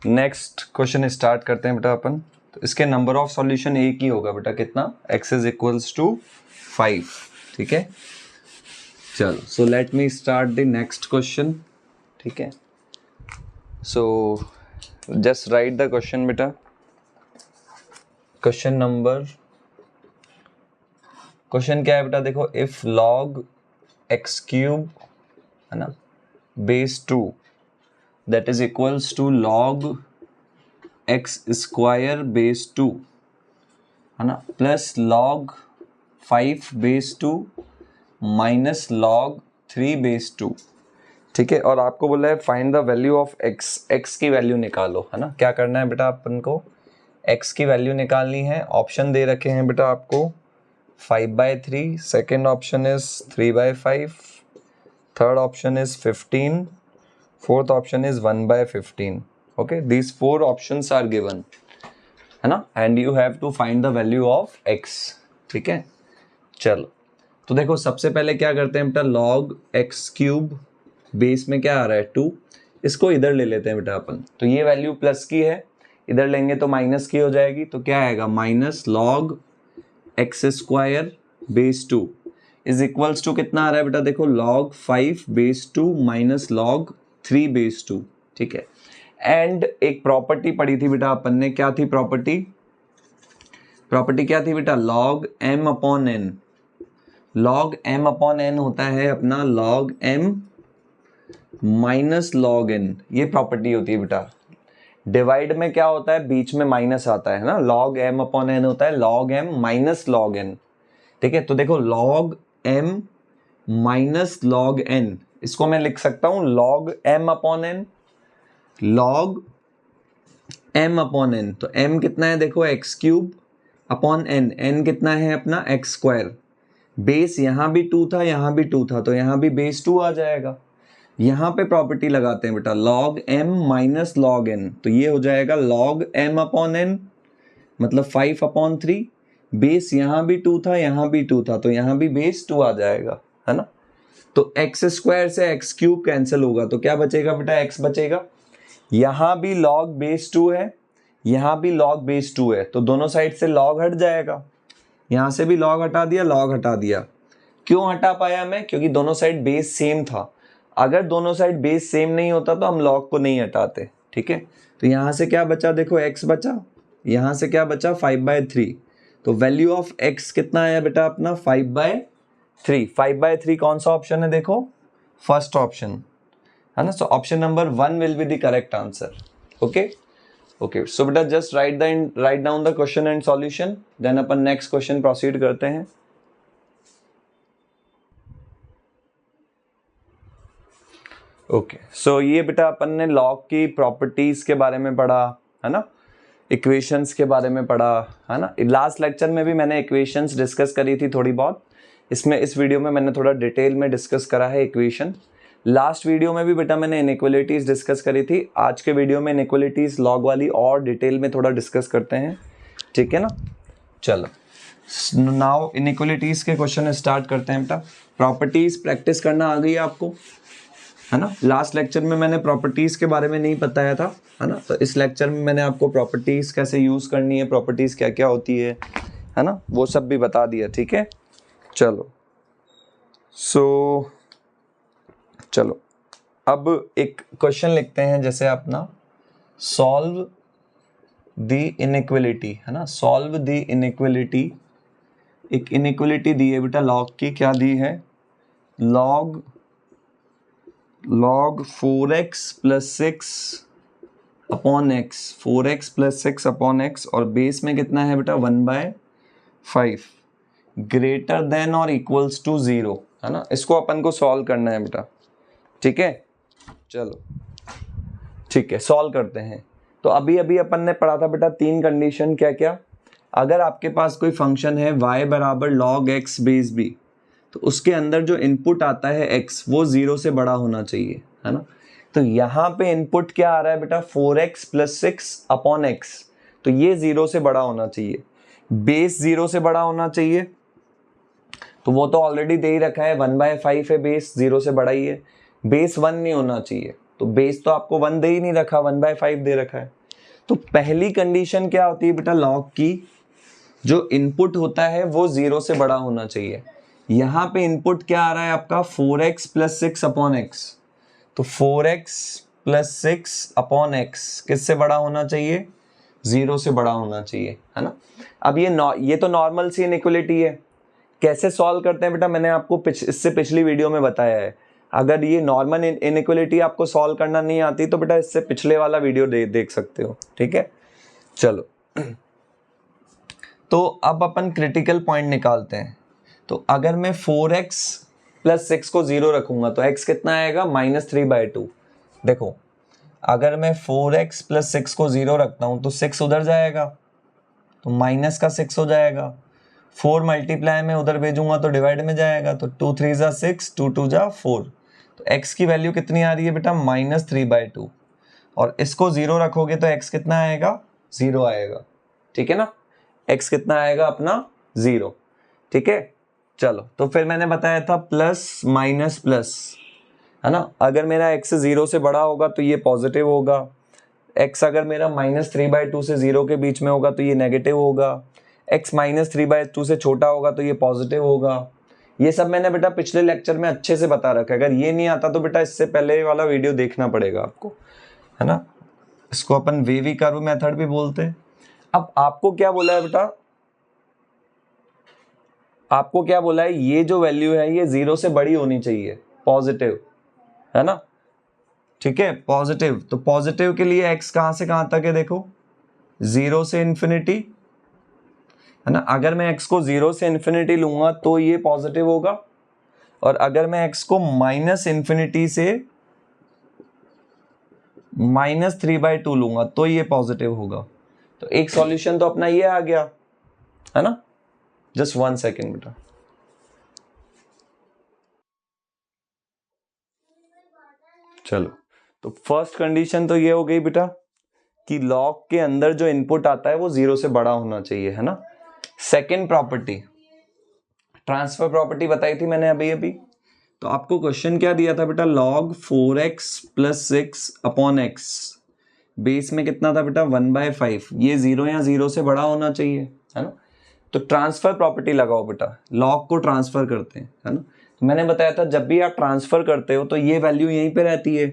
नेक्स्ट क्वेश्चन स्टार्ट करते हैं बेटा अपन। तो इसके नंबर ऑफ सॉल्यूशन एक ही होगा बेटा, कितना, x इज इक्वल्स टू 5, ठीक है। चलो, so let me start the next question, ठीक है। So just right the question बेटा। क्वेश्चन क्या है बेटा, देखो, इफ लॉग x क्यूब, है ना, base 2 that is equals to log x square base 2, है ना, plus log 5 base 2 minus log 3 base 2, ठीक है। और आपको बोला है find the value of x की वैल्यू निकालो, है ना। क्या करना है बेटा अपन को, x की वैल्यू निकालनी है। ऑप्शन दे रखे हैं बेटा आपको 5/3, second option is 3/5, third option is 15, fourth option is 1/15। Okay, these 4 options are given, है ना, and you have to find the value of x, ठीक है। चलो, तो देखो सबसे पहले क्या करते हैं बेटा, लॉग x क्यूब बेस में क्या आ रहा है 2, इसको इधर ले लेते हैं बेटा अपन। तो ये वैल्यू प्लस की है, इधर लेंगे तो माइनस की हो जाएगी, तो क्या आएगा, minus log x square base 2 is equals to कितना आ रहा है बेटा, देखो, log 5 base 2 minus log 3 base 2, ठीक है। एंड एक प्रॉपर्टी पढ़ी थी बेटा अपन ने, क्या थी प्रॉपर्टी क्या थी बेटा, log m upon n। Log m upon n होता है अपना log m minus log n, ये प्रॉपर्टी होती है बेटा। डिवाइड में क्या होता है, बीच में माइनस आता है ना, लॉग m अपॉन n होता है log m minus log n, ठीक है। तो देखो log m minus log n, इसको मैं लिख सकता हूं log m upon n, log m upon n। तो m कितना है, देखो x क्यूब अपॉन n कितना है अपना x स्क्वायर। बेस यहां भी 2 था, यहां भी 2 था, तो यहां भी बेस 2 आ जाएगा। यहां पे प्रॉपर्टी लगाते हैं बेटा, log m minus log n, तो ये हो जाएगा लॉग m अपॉन n, मतलब 5/3। बेस यहां भी 2 था, यहां भी 2 था, तो यहां भी बेस 2 आ जाएगा, है ना। तो x स्क्वायर से x क्यूब कैंसिल होगा, तो क्या बचेगा बेटा, x बचेगा। यहां भी लॉग बेस 2 है, यहां भी लॉग बेस 2 है, तो दोनों साइड से लॉग हट जाएगा। यहां से भी लॉग हटा दिया, लॉग हटा दिया। क्यों हटा पाया मैं, क्योंकि दोनों साइड बेस सेम था। अगर दोनों साइड बेस सेम नहीं होता तो हम लॉग को नहीं हटाते, ठीक है। तो यहां से क्या बचा, देखो x बचा, यहां से क्या बचा 5/3। तो वैल्यू ऑफ x कितना आया बेटा अपना 5/3। 5/3 कौन सा ऑप्शन है, देखो फर्स्ट ऑप्शन, है ना। So option number 1 will be the correct answer. Okay, so बेटा just write down the question and solution, then अपन नेक्स्ट क्वेश्चन प्रोसीड करते हैं। ओके, सो ये बेटा अपन ने लॉग की प्रॉपर्टीज के बारे में पढ़ा, है ना, इक्वेशंस के बारे में पढ़ा, है ना। लास्ट लेक्चर में भी मैंने इक्वेशंस डिस्कस करी थी थोड़ी बहुत, इस वीडियो में मैंने थोड़ा डिटेल में डिस्कस करा है इक्वेशन। लास्ट वीडियो में भी बेटा मैंने इनइक्वालिटीज डिस्कस करी थी, आज के वीडियो में इनइक्वालिटीज लॉग वाली और डिटेल में थोड़ा डिस्कस करते हैं, ठीक है ना। चलो, नाउ इनइक्वालिटीज के क्वेश्चन स्टार्ट करते हैं बेटा। प्रॉपर्टीज प्रैक्टिस करना आ गई आपको, है ना। लास्ट लेक्चर में मैंने प्रॉपर्टीज के बारे में नहीं बताया था, है ना, तो इस लेक्चर में मैंने आपको प्रॉपर्टीज कैसे यूज करनी है, प्रॉपर्टीज क्या क्या होती है ना, वो सब भी बता दिया, ठीक है। चलो, चलो अब एक क्वेश्चन लिखते हैं, जैसे अपना सॉल्व द इनइक्वालिटी, है ना, सॉल्व द इनइक्वालिटी। एक इनइक्वालिटी दी है बेटा लॉग की, क्या दी है, log 4x + 6 upon x, 4x + 6 upon x, और बेस में कितना है बेटा 1/5 ग्रेटर देन और इक्वल्स टू 0, है ना। इसको अपन को सॉल्व करना है बेटा, ठीक है। चलो ठीक है, सॉल्व करते हैं। तो अभी अपन ने पढ़ा था बेटा 3 कंडीशन, क्या क्या, अगर आपके पास कोई फंक्शन है y = log x base b, तो उसके अंदर जो इनपुट आता है x वो 0 से बड़ा होना चाहिए, है ना। तो यहाँ पे इनपुट क्या आ रहा है बेटा 4x + 6 अपॉन x, तो ये 0 से बड़ा होना चाहिए। बेस 0 से बड़ा होना चाहिए, तो वो तो ऑलरेडी दे ही रखा है 1/5 है, बेस 0 से बड़ा ही है। बेस 1 नहीं होना चाहिए, तो तो बेस तो आपको 1 दे ही नहीं रखा, 1/5 दे रखा है। तो पहली कंडीशन क्या होती है बेटा लॉग की, जो इनपुट होता है वो 0 से बड़ा होना चाहिए। यहाँ पे इनपुट क्या आ रहा है आपका 4x + 6/x, तो 4x + 6/x किससे बड़ा होना चाहिए, 0 से बड़ा होना चाहिए, है ना। अब ये तो नॉर्मल सी इनइक्वालिटी है। कैसे सॉल्व करते हैं बेटा, मैंने आपको इससे पिछली वीडियो में बताया है। अगर ये नॉर्मल इनइक्वालिटी आपको सॉल्व करना नहीं आती तो बेटा इससे पिछले वाला वीडियो देख सकते हो, ठीक है। चलो तो अब अपन क्रिटिकल पॉइंट निकालते हैं। तो अगर मैं 4x + 6 को 0 रखूंगा तो x कितना आएगा, -3/2। देखो अगर मैं 4x + 6 को 0 रखता हूं तो 6 उधर जाएगा तो माइनस का 6 हो जाएगा, 4 मल्टीप्लाई में उधर भेजूंगा तो डिवाइड में जाएगा, तो 2 3 = 6, 2 2 = 4। तो x की वैल्यू कितनी आ रही है बेटा, -3/2। और इसको 0 रखोगे तो x कितना आएगा, 0 आएगा, ठीक है ना। x कितना आएगा अपना 0, ठीक है। चलो तो फिर मैंने बताया था प्लस माइनस प्लस, है ना। अगर मेरा x 0 से बड़ा होगा तो ये पॉजिटिव होगा, x अगर मेरा -3/2 से 0 के बीच में होगा तो ये नेगेटिव होगा, x -3/2 से छोटा होगा तो ये पॉजिटिव होगा। ये सब मैंने बेटा पिछले लेक्चर में अच्छे से बता रखा है। अगर ये नहीं आता तो बेटा इससे पहले वाला वीडियो देखना पड़ेगा आपको, है ना। इसको अपन वेवी कर्व मेथड भी बोलते हैं। अब आपको क्या बोला है बेटा, आपको क्या बोला है, ये जो वैल्यू है ये 0 से बड़ी होनी चाहिए, पॉजिटिव, है ना, ठीक है, पॉजिटिव। तो पॉजिटिव के लिए x कहां से कहां तक है, देखो 0 से इन्फिनिटी, है ना। अगर मैं x को 0 से इन्फिनिटी लूंगा तो ये पॉजिटिव होगा, और अगर मैं x को -∞ से -3/2 लूंगा तो ये पॉजिटिव होगा। तो एक सॉल्यूशन तो अपना ये आ गया, है ना। जस्ट 1 सेकेंड बेटा। चलो तो फर्स्ट कंडीशन तो ये हो गई बेटा कि लॉग के अंदर जो इनपुट आता है वो 0 से बड़ा होना चाहिए, है ना। सेकेंड प्रॉपर्टी, ट्रांसफर प्रॉपर्टी बताई थी मैंने अभी। तो आपको क्वेश्चन क्या दिया था बेटा, log 4x + 6/x, बेस में कितना था बेटा 1/5, ये 0 या 0 से बड़ा होना चाहिए, है ना। तो ट्रांसफर प्रॉपर्टी लगाओ बेटा, लॉग को ट्रांसफर करते हैं, है ना। तो मैंने बताया था जब भी आप ट्रांसफर करते हो तो ये वैल्यू यहीं पे रहती है,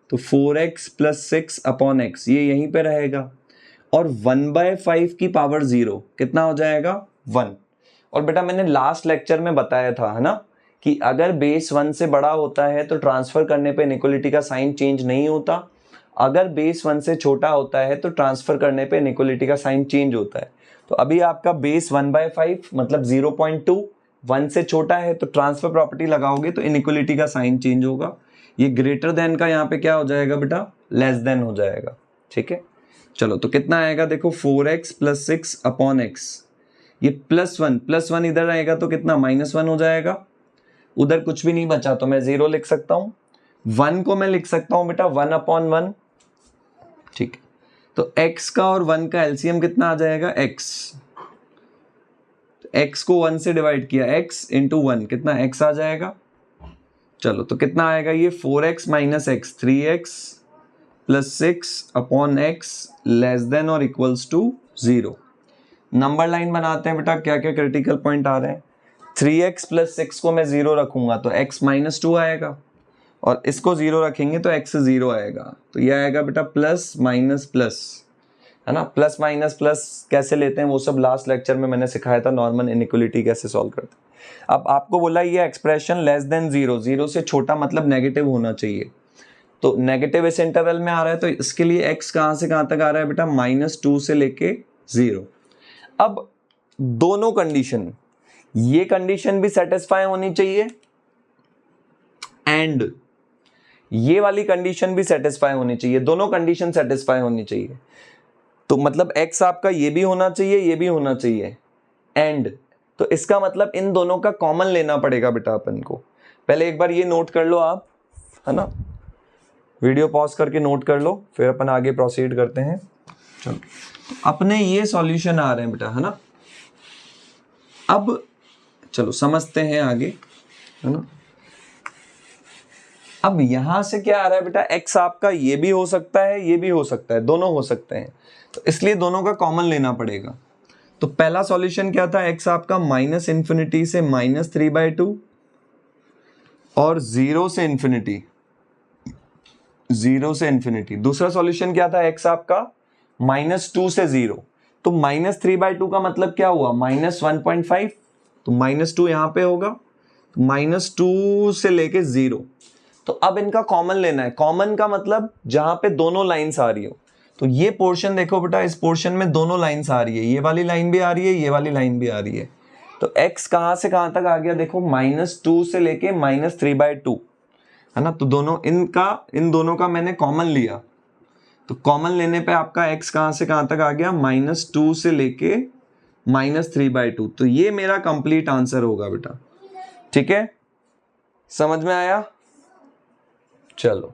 तो 4x + 6/x ये यहीं पे रहेगा, और 1/5 की पावर 0 कितना हो जाएगा, 1। और बेटा मैंने लास्ट लेक्चर में बताया था, है ना, कि अगर बेस 1 से बड़ा होता है तो ट्रांसफर करने पे इनइक्वालिटी का साइन चेंज नहीं होता, अगर बेस 1 से छोटा होता है तो ट्रांसफर करने पे इनइक्वालिटी का साइन चेंज होता है। तो अभी आपका बेस 1/5 मतलब 0.2, 1 से छोटा है तो ट्रांसफर प्रॉपर्टी लगाओगे तो इनइक्वालिटी का साइन चेंज होगा। ये ग्रेटर देन का यहाँ पे क्या हो जाएगा बेटा, लेस देन हो जाएगा, ठीक है। चलो तो कितना आएगा, देखो 4x + 6/x, ये +1 इधर आएगा तो कितना -1 हो जाएगा, उधर कुछ भी नहीं बचा तो मैं 0 लिख सकता हूं, 1 को मैं लिख सकता हूं बेटा 1/1, ठीक है। तो x का और 1 का एलसीएम कितना आ जाएगा, x, तो x को 1 से डिवाइड किया, x × 1 कितना x आ जाएगा। चलो तो कितना आएगा ये 4x - x, 3x + 6/x less than और इक्वल्स टू 0। नंबर लाइन बनाते हैं बेटा, क्या क्या क्रिटिकल पॉइंट आ रहे हैं। 3x + 6 को मैं 0 रखूंगा तो x -2 आएगा, और इसको 0 रखेंगे तो x 0 आएगा, तो ये आएगा बेटा प्लस माइनस प्लस, है ना। प्लस माइनस प्लस कैसे लेते हैं वो सब लास्ट लेक्चर में मैंने सिखाया था, नॉर्मल इनइक्वालिटी कैसे सॉल्व करते हैं। अब आपको बोला ये एक्सप्रेशन लेस देन 0, 0 से छोटा मतलब नेगेटिव होना चाहिए, तो नेगेटिव इस इंटरवल में आ रहा है, तो इसके लिए x कहां से कहां तक आ रहा है बेटा, -2 से लेके 0। अब दोनों कंडीशन, ये कंडीशन भी सेटिस्फाई होनी चाहिए एंड ये वाली कंडीशन भी सेटिस्फाई होनी चाहिए, दोनों कंडीशन सेटिस्फाई होनी चाहिए। तो मतलब x आपका ये भी होना चाहिए, ये भी होना चाहिए एंड, तो इसका मतलब इन दोनों का कॉमन लेना पड़ेगा बेटा अपन को। पहले एक बार ये नोट कर लो आप, है ना, वीडियो पॉज करके नोट कर लो, फिर अपन आगे प्रोसीड करते हैं। चलो अपने ये सॉल्यूशन आ रहे हैं बेटा, है ना। अब चलो समझते हैं आगे, है ना। अब यहां से क्या आ रहा है बेटा, x आपका ये भी हो सकता है, ये भी हो सकता है, दोनों हो सकते हैं, तो इसलिए दोनों का कॉमन लेना पड़ेगा। तो पहला सॉल्यूशन क्या था, x आपका -∞ से -3/2 और 0 से इन्फिनिटी, 0 से इन्फिनिटी। दूसरा सॉल्यूशन क्या था, x आपका -2 से 0, तो -3/2 का मतलब क्या हुआ, -1.5, तो -2 यहां पे होगा, -2 से लेके 0। तो अब इनका कॉमन लेना है। कॉमन का मतलब जहां पे दोनों लाइंस आ रही हो, तो ये पोर्शन देखो बेटा, इस पोर्शन में दोनों लाइंस आ रही है, ये वाली लाइन भी आ रही है, ये वाली लाइन भी आ रही है। तो x कहां से कहां तक आ गया, देखो -2 से लेके -3/2, है ना। तो दोनों इन दोनों का मैंने कॉमन लिया, तो कॉमन लेने पे आपका x कहां से कहां तक आ गया, -2 से लेके -3/2। तो ये मेरा कंप्लीट आंसर होगा बेटा, ठीक है, समझ में आया। चलो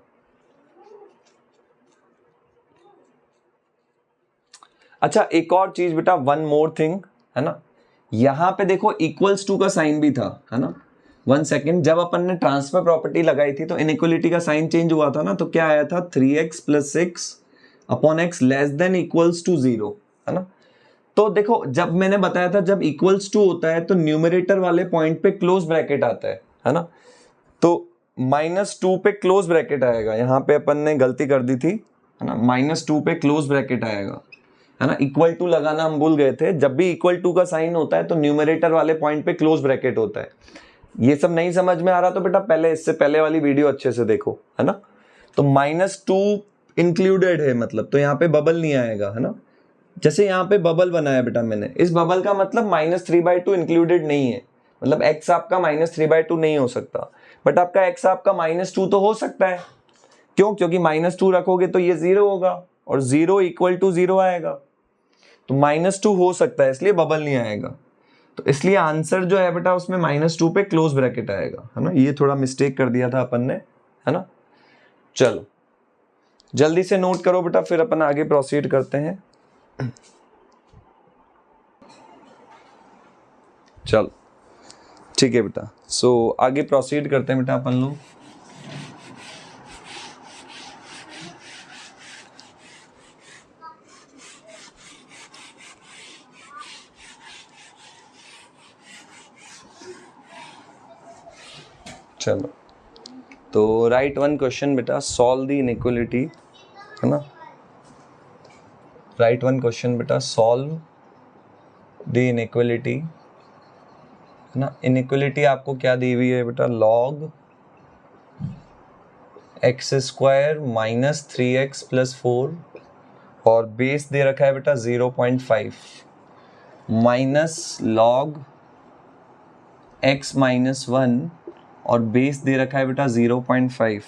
अच्छा, एक और चीज बेटा, वन मोर थिंग, है ना, यहां पे देखो इक्वल्स टू का साइन भी था, है ना। 1 सेकेंड, जब अपन ने ट्रांसफर प्रॉपर्टी लगाई थी तो इनइक्वलिटी का साइन चेंज हुआ था ना, तो क्या आया था, 3x + 6 upon x less than equals to 0, है ना। तो देखो जब मैंने बताया था, जब इक्वल्स टू होता है तो न्यूमरेटर वाले पॉइंट पे क्लोज ब्रैकेट आता है ना। तो -2 पे क्लोज ब्रैकेट आएगा, यहाँ पे अपन ने गलती कर दी थी, है ना, -2 पे क्लोज ब्रैकेट आएगा, है ना। इक्वल टू लगाना हम भूल गए थे, जब भी इक्वल टू का साइन होता है तो न्यूमरेटर वाले पॉइंट पे क्लोज ब्रैकेट होता है। ये सब नहीं समझ में आ रहा तो बेटा पहले इससे पहले वाली वीडियो अच्छे से देखो, है ना। तो -2 इंक्लूडेड है मतलब, तो यहाँ पे बबल नहीं आएगा, है ना। जैसे यहाँ पे बबल बनाया बेटा मैंने, इस बबल का मतलब -3/2 इंक्लूडेड नहीं है, मतलब x आपका -3/2 नहीं हो सकता, बट आपका x आपका -2 तो हो सकता है। क्यों, क्योंकि -2 रखोगे तो ये 0 होगा और 0 = 0 आएगा, तो -2 हो सकता है, इसलिए बबल नहीं आएगा। तो इसलिए आंसर जो है बेटा उसमें -2 पे क्लोज ब्रैकेट आएगा, है ना। ये थोड़ा मिस्टेक कर दिया था अपन ने, है ना। चलो जल्दी से नोट करो बेटा, फिर अपन आगे प्रोसीड करते हैं। चलो ठीक है बेटा, सो आगे प्रोसीड करते हैं बेटा अपन लोग। चलो तो राइट वन क्वेश्चन बेटा, सॉल्व द इनइक्वालिटी, है ना। राइट वन क्वेश्चन बेटा, सॉल्व द इनइक्वालिटी, है ना। इनइक्वालिटी आपको क्या दी हुई है बेटा, log x² - 3x + 4 और बेस दे रखा है बेटा 0.5 माइनस log x - 1 और बेस दे रखा है बेटा 0.5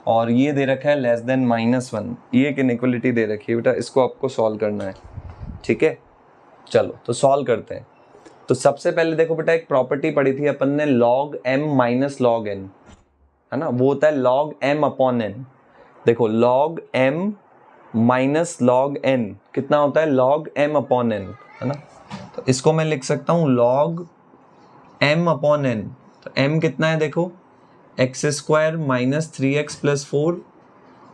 और ये दे रखा है लेस देन -1। ये एक इनइक्वालिटी दे रखी है बेटा, इसको आपको सॉल्व करना है, ठीक है। चलो तो सॉल्व करते हैं। तो सबसे पहले देखो बेटा, एक प्रॉपर्टी पढ़ी थी अपन ने, log m - log n, है ना, वो होता है log m अपॉन n। देखो log m - log n कितना होता है, log m अपॉन n, है ना। तो इसको मैं लिख सकता हूँ log m अपॉन n। तो m कितना है देखो, x² - 3x + 4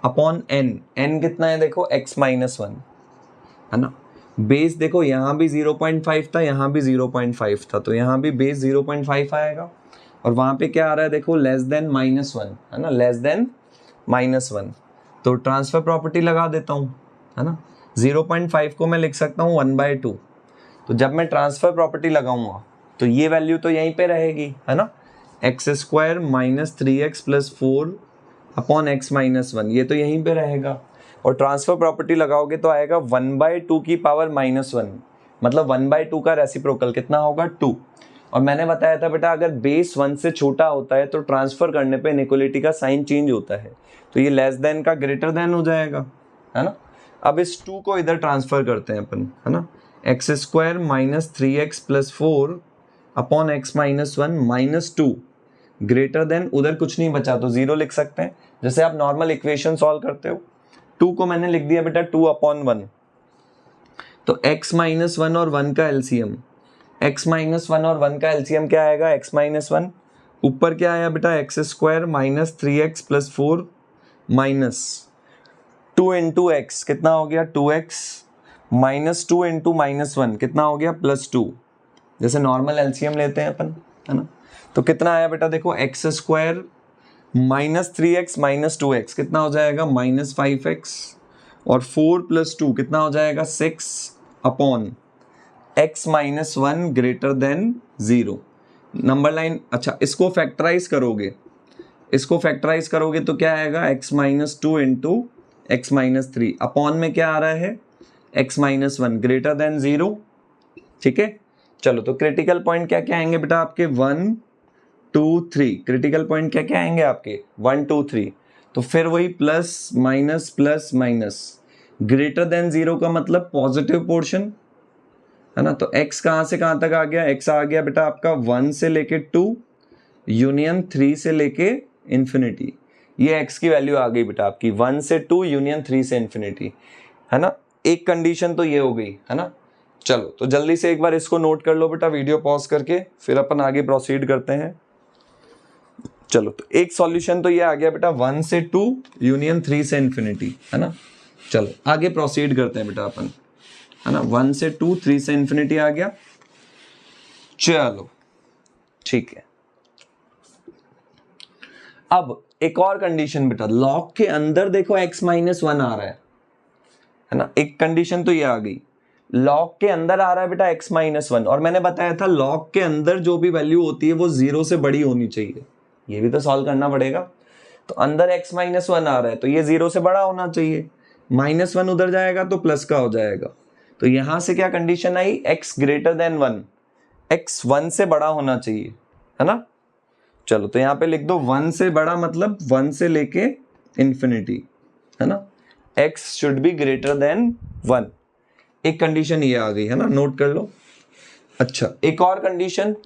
upon n। n कितना है देखो, x - 1, है ना। बेस देखो यहाँ भी 0.5 था, यहाँ भी 0.5 था, तो यहाँ भी बेस 0.5 आएगा और वहाँ पे क्या आ रहा है देखो, लेस देन -1, है ना, लेस देन -1। तो ट्रांसफर प्रॉपर्टी लगा देता हूँ, है ना। 0.5 को मैं लिख सकता हूँ 1/2। तो जब मैं ट्रांसफर प्रॉपर्टी लगाऊंगा तो ये वैल्यू तो यहीं पे रहेगी, है ना, x² - 3x + 4 अपॉन x - 1, ये तो यहीं पे रहेगा। और ट्रांसफर प्रॉपर्टी लगाओगे तो आएगा 1/2 की पावर -1, मतलब 1/2 का रेसिप्रोकल कितना होगा, 2। और मैंने बताया था बेटा, अगर बेस 1 से छोटा होता है तो ट्रांसफर करने पे इनइक्वालिटी का साइन चेंज होता है, तो ये लेस देन का ग्रेटर देन हो जाएगा, है ना। अब इस 2 को इधर ट्रांसफर करते हैं अपन, है ना, x² - 3x + 4 upon x - 1 -2 greater than, उधर कुछ नहीं बचा तो 0 लिख सकते हैं, जैसे आप नॉर्मल इक्वेशन सॉल्व करते हो। 2 को मैंने लिख दिया बेटा 2/1। तो x - 1 और 1 का एलसीएम, x - 1 और 1 का एलसीएम क्या आएगा, x - 1 ऊपर क्या आया बेटा, x square minus 3x plus 4 minus 2 into x कितना हो गया 2x माइनस 2 इंटू माइनस 1 कितना हो गया +2, जैसे नॉर्मल एलसीएम लेते हैं अपन, है ना। तो कितना आया बेटा, देखो x square minus 3x minus 2x कितना हो जाएगा -5x और 4 + 2 कितना हो जाएगा 6 upon x minus 1 greater than 0 number line. अच्छा, इसको फैक्टराइज करोगे तो क्या आएगा x minus 2 into x minus 3 upon में क्या आ रहा है x माइनस 1 ग्रेटर देन 0। ठीक है, चलो तो क्रिटिकल पॉइंट क्या क्या आएंगे बेटा आपके 1 2 3, क्रिटिकल पॉइंट क्या क्या आएंगे आपके 1 2 3। तो फिर वही प्लस माइनस ग्रेटर देन 0 का मतलब पॉजिटिव पोर्शन, है ना। तो x कहाँ से कहाँ तक आ गया, x आ गया बेटा आपका 1 से लेके 2 यूनियन 3 से लेके इन्फिनिटी। ये x की वैल्यू आ गई बेटा आपकी 1 से 2 यूनियन 3 से इन्फिनिटी, है ना। एक कंडीशन तो ये हो गई, है ना। चलो तो जल्दी से एक बार इसको नोट कर लो बेटा, वीडियो पॉज करके, फिर अपन आगे प्रोसीड करते हैं। चलो तो एक सॉल्यूशन तो ये आ गया बेटा 1 से 2 यूनियन 3 से इन्फिनिटी, है ना। चलो आगे प्रोसीड करते हैं बेटा अपन, है ना। 1 से 2 3 से इन्फिनिटी आ गया। चलो ठीक है, अब एक और कंडीशन बेटा, लॉग के अंदर देखो x माइनस 1 आ रहा है ना। एक कंडीशन तो ये आ गई, लॉग के अंदर आ रहा है बेटा x माइनस 1, और मैंने बताया था लॉग के अंदर जो भी वैल्यू होती है वो 0 से बड़ी होनी चाहिए। ये भी तो सॉल्व करना पड़ेगा। तो अंदर x माइनस 1 आ रहा है तो ये 0 से बड़ा होना चाहिए, -1 उधर जाएगा तो प्लस का हो जाएगा। तो यहां से क्या कंडीशन आई, x ग्रेटर देन 1, x 1 से बड़ा होना चाहिए, है ना। चलो तो यहां पे लिख दो 1 से बड़ा मतलब 1 से लेके इन्फिनिटी, है ना। x should be greater than 1, एक कंडीशन ये आ गई, है ना, नोट कर लो। अच्छा, एक और कंडीशन,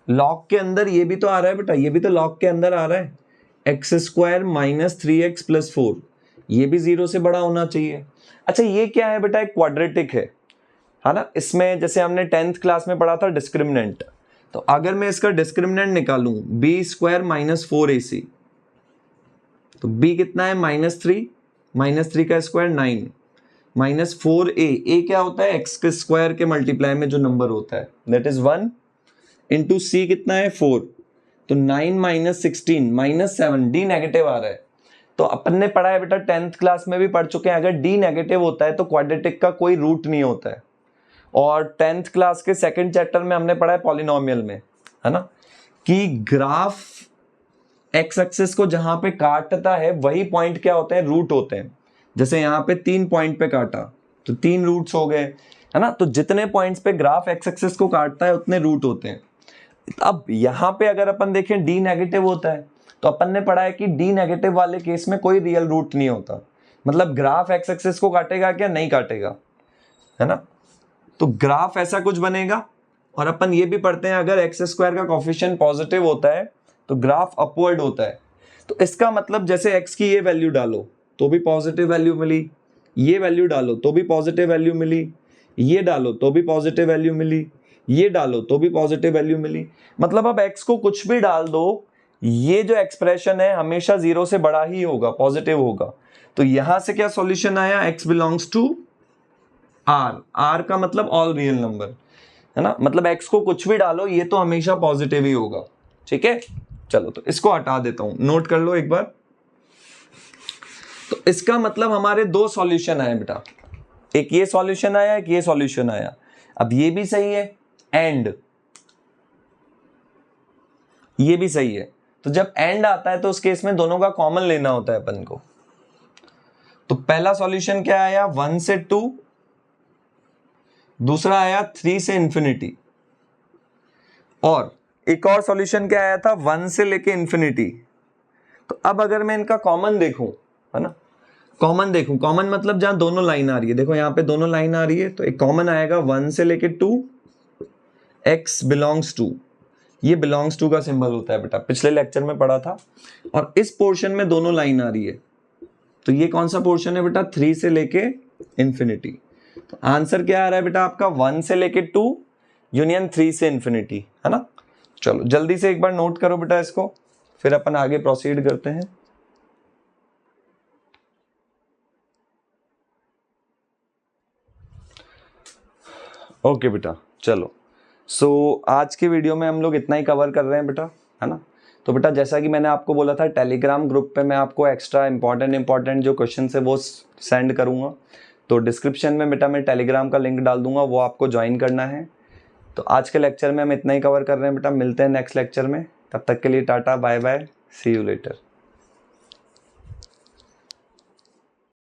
लॉग के अंदर ये भी तो आ रहा है बेटा, ये भी तो लॉग के अंदर आ रहा है, x square minus 3x plus 4, ये भी 0 से बड़ा होना चाहिए। अच्छा, ये क्या है बेटा, एक क्वाड्रेटिक है ना। इसमें जैसे हमने 10th क्लास में पढ़ा था डिस्क्रिमिनेंट, तो अगर मैं इसका डिस्क्रिमिनेंट निकालूं बी स्क्वायर माइनस 4ac, तो b कितना है -3 का स्क्वायर 9 माइनस 4a क्या होता है, एक्स के स्क्वायर के मल्टीप्लाई में जो नंबर होता है दैट इज 1 इंटू सी कितना है 4, तो 9 माइनस 16 -7, डी नेगेटिव आ रहा है। तो अपन ने पढ़ा है बेटा 10th क्लास में भी पढ़ चुके हैं, अगर डी नेगेटिव होता है तो क्वाड्रेटिक का कोई रूट नहीं होता है। और 10th क्लास के सेकंड चैप्टर में हमने पढ़ा है पॉलिनोमियल में, है ना, कि ग्राफ एक्स एक्सिस को जहां पे काटता है वही पॉइंट क्या होते हैं, रूट होते हैं। जैसे यहाँ पे 3 पॉइंट पे काटा तो 3 रूट्स हो गए, है ना। तो जितने पॉइंट्स पे ग्राफ एक्स एक्सिस को काटता है उतने रूट होते हैं। अब यहाँ पे अगर अपन देखें डी नेगेटिव होता है, तो अपन ने पढ़ा है कि डी नेगेटिव वाले केस में कोई रियल रूट नहीं होता, मतलब ग्राफ एक्स एक्सिस को काटेगा क्या, नहीं काटेगा, है ना। तो ग्राफ ऐसा कुछ बनेगा। और अपन ये भी पढ़ते हैं अगर एक्स स्क्वायर का कोफिशिएंट पॉजिटिव होता है तो ग्राफ अपवर्ड होता है। तो इसका मतलब जैसे एक्स की ये वैल्यू डालो तो भी पॉजिटिव वैल्यू मिली, ये वैल्यू डालो तो भी पॉजिटिव वैल्यू मिली, ये डालो तो भी पॉजिटिव वैल्यू मिली, ये डालो तो भी पॉजिटिव वैल्यू मिली। मतलब अब एक्स को कुछ भी डाल दो, ये जो एक्सप्रेशन है हमेशा 0 से बड़ा ही होगा, पॉजिटिव होगा। तो यहां से क्या सॉल्यूशन आया, x बिलोंग्स टू r का मतलब ऑल रियल नंबर, है ना। मतलब x को कुछ भी डालो ये तो हमेशा पॉजिटिव ही होगा। ठीक है, चलो तो इसको हटा देता हूं, नोट कर लो एक बार। तो इसका मतलब हमारे 2 सॉल्यूशन आए बेटा, एक ये सॉल्यूशन आया, एक ये सॉल्यूशन आया। अब ये भी सही है एंड ये भी सही है। तो जब एंड आता है तो उस केस में दोनों का कॉमन लेना होता है अपन को। तो पहला सॉल्यूशन क्या आया, 1 से 2, दूसरा आया 3 से इंफिनिटी, और एक और सॉल्यूशन क्या आया था 1 से लेके इंफिनिटी। तो अब अगर मैं इनका कॉमन देखूं, है ना, कॉमन देखूं, कॉमन मतलब जहां दोनों लाइन आ रही है, देखो यहां पे दोनों लाइन आ रही है, तो एक कॉमन आएगा 1 से लेके 2, x बिलोंग्स टू, ये बिलोंग्स टू का सिंबल होता है बेटा, पिछले लेक्चर में पढ़ा था। और इस पोर्शन में दोनों लाइन आ रही है, तो ये कौन सा पोर्शन है बेटा, 3 से लेके इंफिनिटी। तो आंसर क्या आ रहा है बेटा आपका, 1 से लेके 2 यूनियन 3 से इंफिनिटी, है ना। चलो जल्दी से एक बार नोट करो बेटा इसको, फिर अपन आगे प्रोसीड करते हैं। ओके बेटा चलो, सो आज के वीडियो में हम लोग इतना ही कवर कर रहे हैं बेटा, है ना। तो बेटा जैसा कि मैंने आपको बोला था, टेलीग्राम ग्रुप पे मैं आपको एक्स्ट्रा इंपॉर्टेंट जो क्वेश्चन है वो सेंड करूँगा। तो डिस्क्रिप्शन में बेटा मैं टेलीग्राम का लिंक डाल दूंगा, वो आपको ज्वाइन करना है। तो आज के लेक्चर में हम इतना ही कवर कर रहे हैं बेटा, मिलते हैं नेक्स्ट लेक्चर में। तब तक के लिए tata bye bye, see you letter.